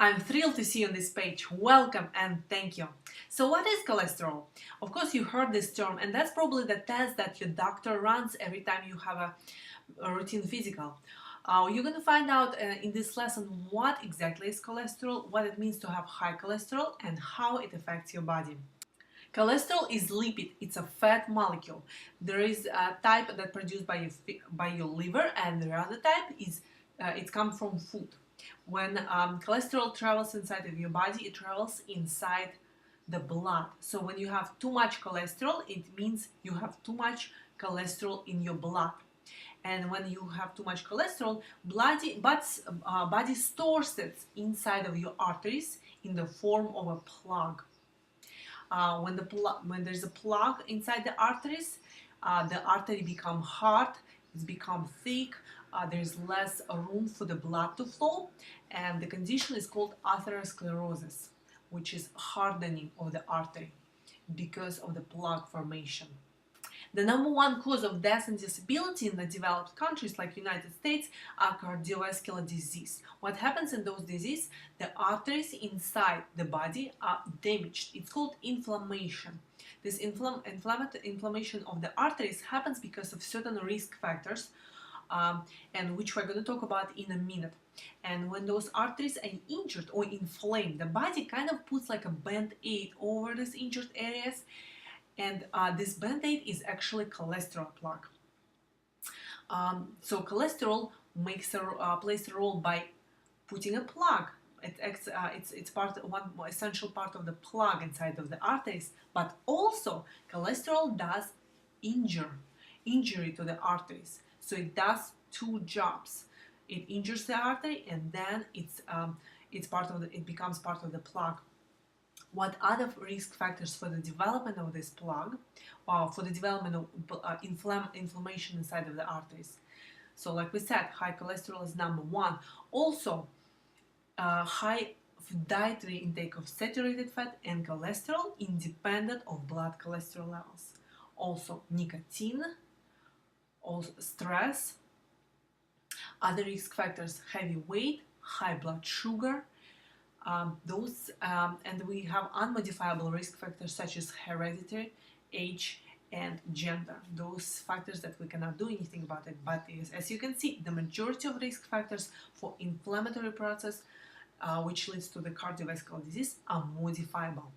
I'm thrilled to see you on this page. Welcome and thank you. So what is cholesterol? Of course you heard this term, and that's probably the test that your doctor runs every time you have a routine physical. You're going to find out in this lesson what exactly is cholesterol, what it means to have high cholesterol, and how it affects your body. Cholesterol is lipid. It's a fat molecule. There is a type that produced by your liver, and the other type is it comes from food. When cholesterol travels inside of your body, it travels inside the blood. So when you have too much cholesterol, it means you have too much cholesterol in your blood. And when you have too much cholesterol, body stores it inside of your arteries in the form of a plug. When there's a plug inside the arteries, the artery become hard, it's become thick, there's less room for the blood to flow, and the condition is called atherosclerosis, which is hardening of the artery because of the plug formation. The number one cause of death and disability in the developed countries like United States are cardiovascular disease. What happens in those diseases? The arteries inside the body are damaged. It's called inflammation. This inflammation of the arteries happens because of certain risk factors, and which we're going to talk about in a minute. And when those arteries are injured or inflamed, the body kind of puts like a band-aid over these injured areas, and this band-aid is actually cholesterol plaque. So cholesterol plays a role by putting a plug. It's one essential part of the plug inside of the arteries, but also cholesterol does injury to the arteries. So it does two jobs. It injures the artery, and then it becomes part of the plug. What other risk factors for the development of this plug, for the development of inflammation inside of the arteries? So like we said, high cholesterol is number one. Also, high dietary intake of saturated fat and cholesterol independent of blood cholesterol levels. Also nicotine, also stress. Other risk factors: heavy weight, high blood sugar, and we have unmodifiable risk factors such as hereditary, age, and gender. Those factors that we cannot do anything about it. But as you can see, the majority of risk factors for inflammatory process, which leads to the cardiovascular disease, are modifiable.